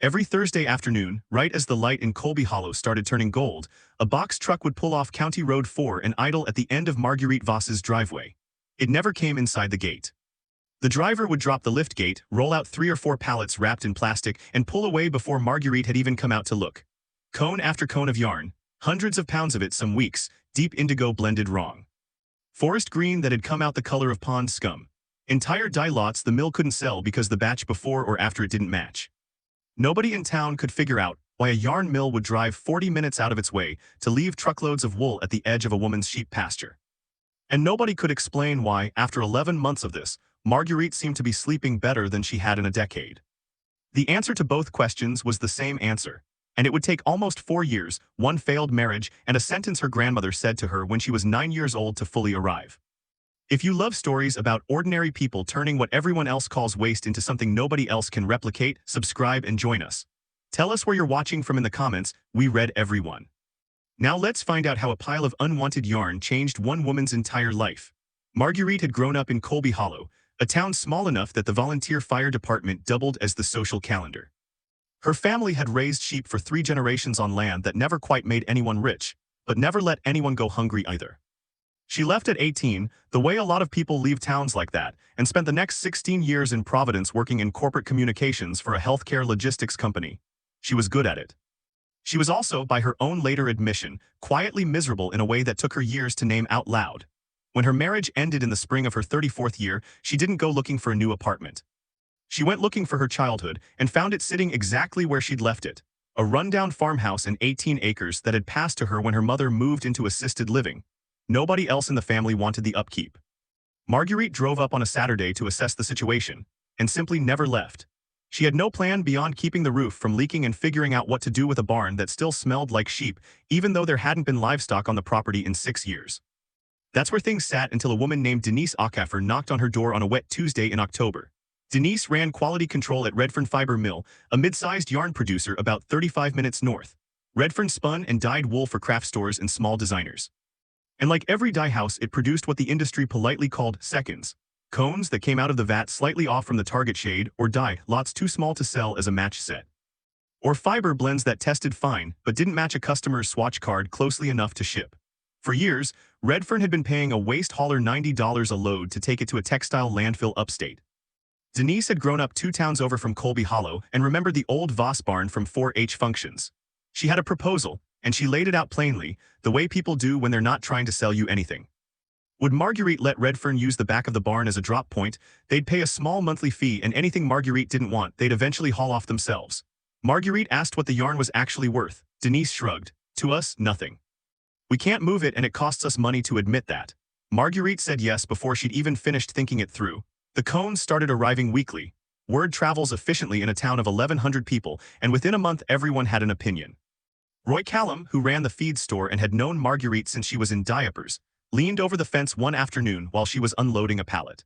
Every Thursday afternoon, right as the light in Colby Hollow started turning gold, a box truck would pull off County Road 4 and idle at the end of Marguerite Voss's driveway. It never came inside the gate. The driver would drop the lift gate, roll out 3 or 4 pallets wrapped in plastic, and pull away before Marguerite had even come out to look. Cone after cone of yarn, hundreds of pounds of it some weeks, deep indigo blended wrong. Forest green that had come out the color of pond scum. Entire dye lots the mill couldn't sell because the batch before or after it didn't match. Nobody in town could figure out why a yarn mill would drive 40 minutes out of its way to leave truckloads of wool at the edge of a woman's sheep pasture. And nobody could explain why, after 11 months of this, Marguerite seemed to be sleeping better than she had in a decade. The answer to both questions was the same answer, and it would take almost 4 years, 1 failed marriage, and a sentence her grandmother said to her when she was 9 years old to fully arrive. If you love stories about ordinary people turning what everyone else calls waste into something nobody else can replicate, subscribe and join us. Tell us where you're watching from in the comments. We read every one. Now let's find out how a pile of unwanted yarn changed one woman's entire life. Marguerite had grown up in Colby Hollow, a town small enough that the volunteer fire department doubled as the social calendar. Her family had raised sheep for 3 generations on land that never quite made anyone rich, but never let anyone go hungry either. She left at 18, the way a lot of people leave towns like that, and spent the next 16 years in Providence working in corporate communications for a healthcare logistics company. She was good at it. She was also, by her own later admission, quietly miserable in a way that took her years to name out loud. When her marriage ended in the spring of her 34th year, she didn't go looking for a new apartment. She went looking for her childhood and found it sitting exactly where she'd left it, a rundown farmhouse and 18 acres that had passed to her when her mother moved into assisted living. Nobody else in the family wanted the upkeep. Marguerite drove up on a Saturday to assess the situation, and simply never left. She had no plan beyond keeping the roof from leaking and figuring out what to do with a barn that still smelled like sheep, even though there hadn't been livestock on the property in 6 years. That's where things sat until a woman named Denise Acaffer knocked on her door on a wet Tuesday in October. Denise ran quality control at Redfern Fiber Mill, a mid-sized yarn producer about 35 minutes north. Redfern spun and dyed wool for craft stores and small designers. And like every dye house, it produced what the industry politely called seconds, cones that came out of the vat slightly off from the target shade, or dye lots too small to sell as a match set. Or fiber blends that tested fine but didn't match a customer's swatch card closely enough to ship. For years, Redfern had been paying a waste hauler $90 a load to take it to a textile landfill upstate. Denise had grown up 2 towns over from Colby Hollow and remembered the old Voss barn from 4-H functions. She had a proposal, and she laid it out plainly, the way people do when they're not trying to sell you anything. Would Marguerite let Redfern use the back of the barn as a drop point? They'd pay a small monthly fee, and anything Marguerite didn't want, they'd eventually haul off themselves. Marguerite asked what the yarn was actually worth. Denise shrugged. To us, nothing. We can't move it, and it costs us money to admit that. Marguerite said yes before she'd even finished thinking it through. The cones started arriving weekly. Word travels efficiently in a town of 1,100 people, and within a month everyone had an opinion. Roy Callum, who ran the feed store and had known Marguerite since she was in diapers, leaned over the fence one afternoon while she was unloading a pallet.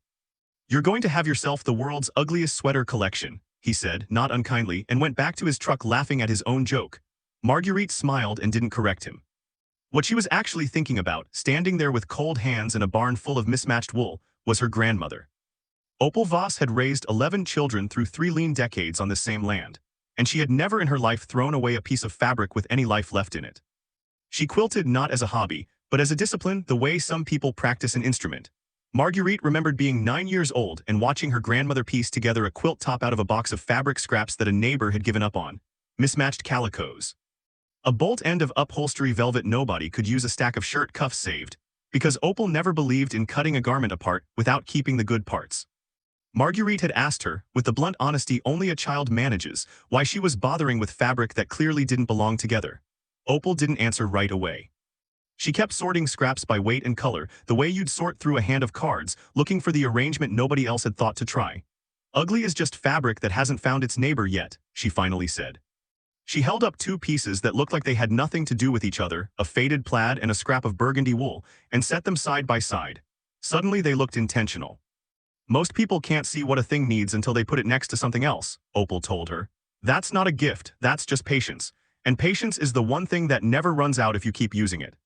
"You're going to have yourself the world's ugliest sweater collection," he said, not unkindly, and went back to his truck laughing at his own joke. Marguerite smiled and didn't correct him. What she was actually thinking about, standing there with cold hands and a barn full of mismatched wool, was her grandmother. Opal Voss had raised 11 children through 3 lean decades on the same land, and she had never in her life thrown away a piece of fabric with any life left in it. She quilted not as a hobby, but as a discipline, the way some people practice an instrument. Marguerite remembered being 9 years old and watching her grandmother piece together a quilt top out of a box of fabric scraps that a neighbor had given up on. Mismatched calicos. A bolt end of upholstery velvet nobody could use a stack of shirt cuffs saved, because Opal never believed in cutting a garment apart without keeping the good parts. Marguerite had asked her, with the blunt honesty only a child manages, why she was bothering with fabric that clearly didn't belong together. Opal didn't answer right away. She kept sorting scraps by weight and color, the way you'd sort through a hand of cards, looking for the arrangement nobody else had thought to try. "Ugly is just fabric that hasn't found its neighbor yet," she finally said. She held up 2 pieces that looked like they had nothing to do with each other, a faded plaid and a scrap of burgundy wool, and set them side by side. Suddenly they looked intentional. "Most people can't see what a thing needs until they put it next to something else," Opal told her. "That's not a gift, that's just patience. And patience is the one thing that never runs out if you keep using it."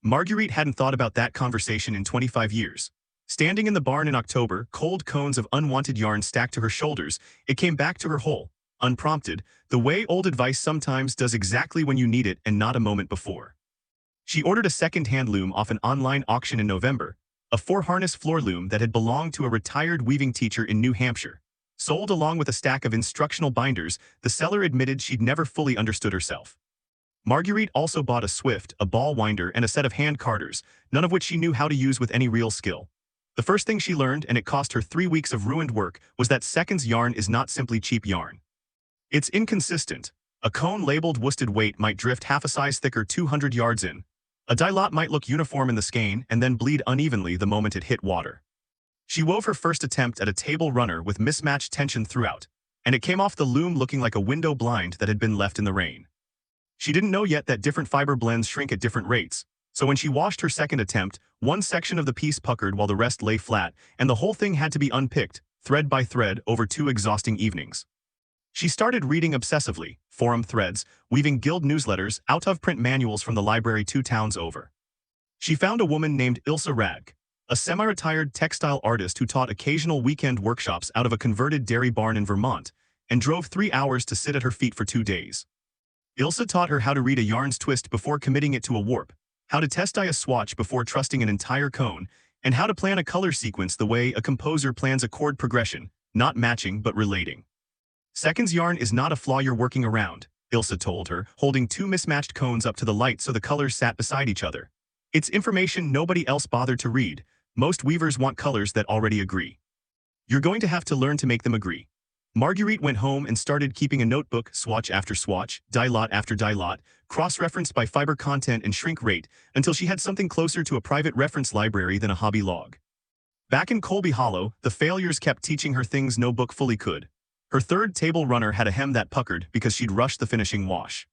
Marguerite hadn't thought about that conversation in 25 years. Standing in the barn in October, cold cones of unwanted yarn stacked to her shoulders, it came back to her whole. unprompted, the way old advice sometimes does exactly when you need it and not a moment before. She ordered a second-hand loom off an online auction in November, a four-harness floor loom that had belonged to a retired weaving teacher in New Hampshire. Sold along with a stack of instructional binders, the seller admitted she'd never fully understood herself. Marguerite also bought a swift, a ball winder, and a set of hand carders, none of which she knew how to use with any real skill. The first thing she learned, and it cost her 3 weeks of ruined work, was that seconds yarn is not simply cheap yarn. It's inconsistent. A cone labeled worsted weight might drift half a size thicker 200 yards in. A dye lot might look uniform in the skein and then bleed unevenly the moment it hit water. She wove her first attempt at a table runner with mismatched tension throughout, and it came off the loom looking like a window blind that had been left in the rain. She didn't know yet that different fiber blends shrink at different rates, so when she washed her second attempt, one section of the piece puckered while the rest lay flat, and the whole thing had to be unpicked, thread by thread, over 2 exhausting evenings. She started reading obsessively, forum threads, weaving guild newsletters, out-of-print manuals from the library 2 towns over. She found a woman named Ilse Radke, a semi-retired textile artist who taught occasional weekend workshops out of a converted dairy barn in Vermont, and drove 3 hours to sit at her feet for 2 days. Ilse taught her how to read a yarn's twist before committing it to a warp, how to test dye a swatch before trusting an entire cone, and how to plan a color sequence the way a composer plans a chord progression, not matching but relating. Seconds yarn is not a flaw you're working around, Ilse told her, holding 2 mismatched cones up to the light so the colors sat beside each other. It's information nobody else bothered to read. Most weavers want colors that already agree. You're going to have to learn to make them agree. Marguerite went home and started keeping a notebook, swatch after swatch, dye lot after dye lot, cross-referenced by fiber content and shrink rate, until she had something closer to a private reference library than a hobby log. Back in Colby Hollow, the failures kept teaching her things no book fully could. Her third table runner had a hem that puckered because she'd rushed the finishing wash.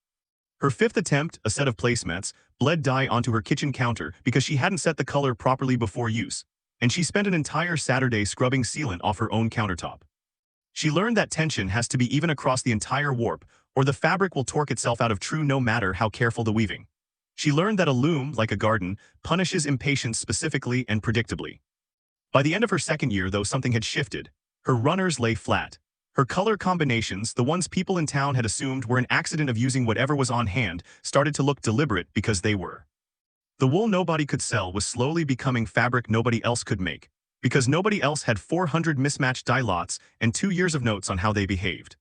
Her fifth attempt, a set of placemats, bled dye onto her kitchen counter because she hadn't set the color properly before use, and she spent an entire Saturday scrubbing sealant off her own countertop. She learned that tension has to be even across the entire warp, or the fabric will torque itself out of true no matter how careful the weaving. She learned that a loom, like a garden, punishes impatience specifically and predictably. By the end of her second year, though, something had shifted. Her runners lay flat. Her color combinations, the ones people in town had assumed were an accident of using whatever was on hand, started to look deliberate because they were. The wool nobody could sell was slowly becoming fabric nobody else could make, because nobody else had 400 mismatched dye lots and 2 years of notes on how they behaved.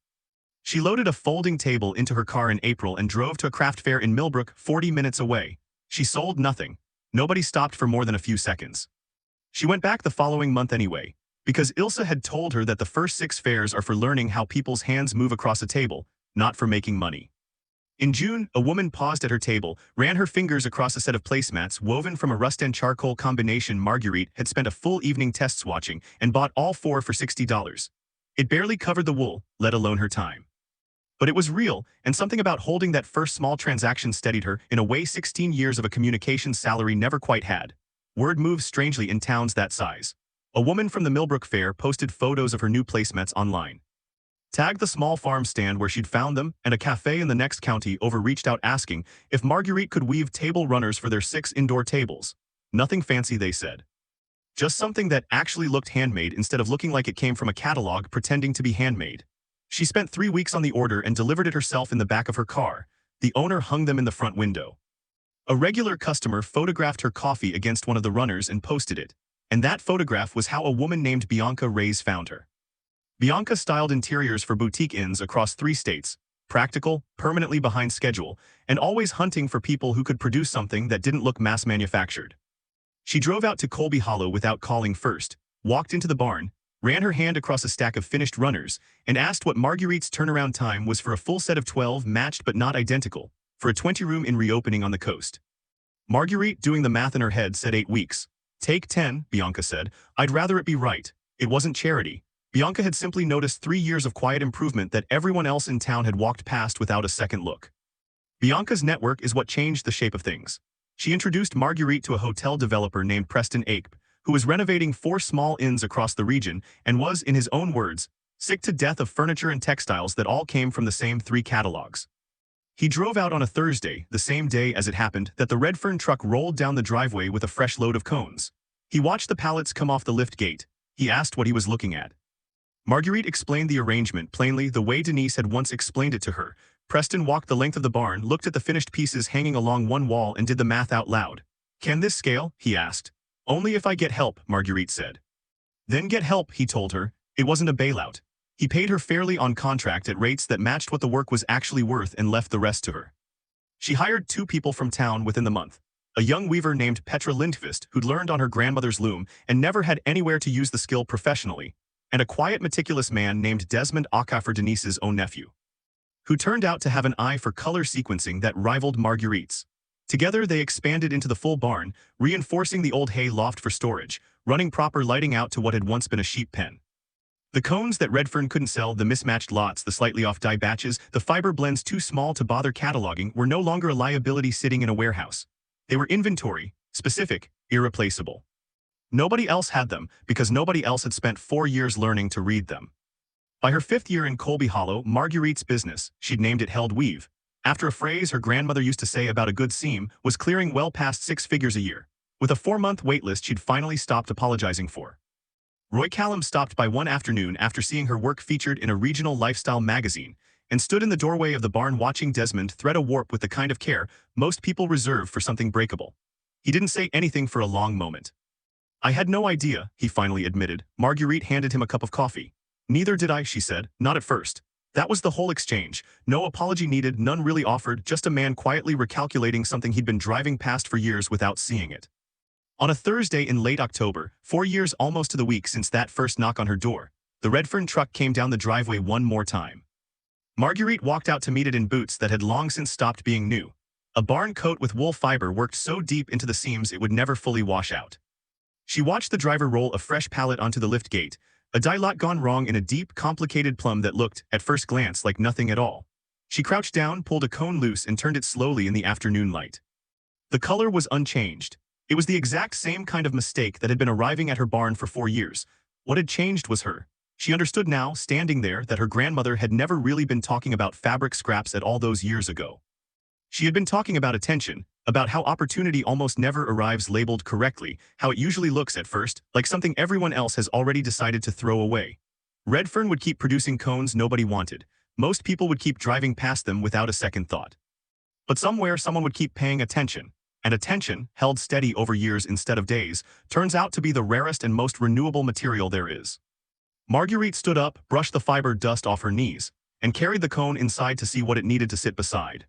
She loaded a folding table into her car in April and drove to a craft fair in Millbrook, 40 minutes away. She sold nothing. Nobody stopped for more than a few seconds. She went back the following month anyway, because Ilse had told her that the first 6 fairs are for learning how people's hands move across a table, not for making money. In June, a woman paused at her table, ran her fingers across a set of placemats woven from a rust and charcoal combination Marguerite had spent a full evening test swatching, and bought all 4 for $60. It barely covered the wool, let alone her time. But it was real, and something about holding that first small transaction steadied her in a way 16 years of a communications salary never quite had. Word moves strangely in towns that size. A woman from the Millbrook Fair posted photos of her new placemats online. Tagged the small farm stand where she'd found them, and a cafe in the next county over reached out asking if Marguerite could weave table runners for their 6 indoor tables. Nothing fancy, they said. Just something that actually looked handmade instead of looking like it came from a catalog pretending to be handmade. She spent 3 weeks on the order and delivered it herself in the back of her car. The owner hung them in the front window. A regular customer photographed her coffee against one of the runners and posted it. And that photograph was how a woman named Bianca Reyes found her. Bianca styled interiors for boutique inns across 3 states, practical, permanently behind schedule, and always hunting for people who could produce something that didn't look mass-manufactured. She drove out to Colby Hollow without calling first, walked into the barn, ran her hand across a stack of finished runners, and asked what Marguerite's turnaround time was for a full set of 12 matched but not identical, for a 20-room inn reopening on the coast. Marguerite, doing the math in her head, said 8 weeks. Take 10, Bianca said. I'd rather it be right. It wasn't charity. Bianca had simply noticed 3 years of quiet improvement that everyone else in town had walked past without a second look. Bianca's network is what changed the shape of things. She introduced Marguerite to a hotel developer named Preston Ape, who was renovating 4 small inns across the region and was, in his own words, sick to death of furniture and textiles that all came from the same 3 catalogs. He drove out on a Thursday, the same day as it happened that the Redfern truck rolled down the driveway with a fresh load of cones. He watched the pallets come off the lift gate. He asked what he was looking at. Marguerite explained the arrangement plainly the way Denise had once explained it to her. Preston walked the length of the barn, looked at the finished pieces hanging along one wall and did the math out loud. "Can this scale?" he asked. "Only if I get help," Marguerite said. "Then get help," he told her. It wasn't a bailout. He paid her fairly on contract at rates that matched what the work was actually worth and left the rest to her. She hired 2 people from town within the month. A young weaver named Petra Lindqvist, who'd learned on her grandmother's loom and never had anywhere to use the skill professionally, and a quiet, meticulous man named Desmond Okafor, Denise's own nephew, who turned out to have an eye for color sequencing that rivaled Marguerite's. Together, they expanded into the full barn, reinforcing the old hay loft for storage, running proper lighting out to what had once been a sheep pen. The cones that Redfern couldn't sell, the mismatched lots, the slightly off dye batches, the fiber blends too small to bother cataloging were no longer a liability sitting in a warehouse. They were inventory, specific, irreplaceable. Nobody else had them because nobody else had spent 4 years learning to read them. By her 5th year in Colby Hollow, Marguerite's business, she'd named it Held Weave, after a phrase her grandmother used to say about a good seam, was clearing well past 6 figures a year. With a 4-month waitlist she'd finally stopped apologizing for. Roy Callum stopped by one afternoon after seeing her work featured in a regional lifestyle magazine and stood in the doorway of the barn watching Desmond thread a warp with the kind of care most people reserve for something breakable. He didn't say anything for a long moment. "I had no idea," he finally admitted. Marguerite handed him a cup of coffee. "Neither did I," she said. "Not at first." That was the whole exchange. No apology needed, none really offered, just a man quietly recalculating something he'd been driving past for years without seeing it. On a Thursday in late October, 4 years almost to the week since that first knock on her door, the Redfern truck came down the driveway one more time. Marguerite walked out to meet it in boots that had long since stopped being new. A barn coat with wool fiber worked so deep into the seams it would never fully wash out. She watched the driver roll a fresh pallet onto the lift gate, a die lot gone wrong in a deep, complicated plumb that looked, at first glance, like nothing at all. She crouched down, pulled a cone loose, and turned it slowly in the afternoon light. The color was unchanged. It was the exact same kind of mistake that had been arriving at her barn for 4 years. What had changed was her. She understood now, standing there, that her grandmother had never really been talking about fabric scraps at all those years ago. She had been talking about attention, about how opportunity almost never arrives labeled correctly, how it usually looks at first like something everyone else has already decided to throw away. Redfern would keep producing cones nobody wanted. Most people would keep driving past them without a second thought. But somewhere someone would keep paying attention, and attention, held steady over years instead of days, turns out to be the rarest and most renewable material there is. Marguerite stood up, brushed the fiber dust off her knees, and carried the cone inside to see what it needed to sit beside.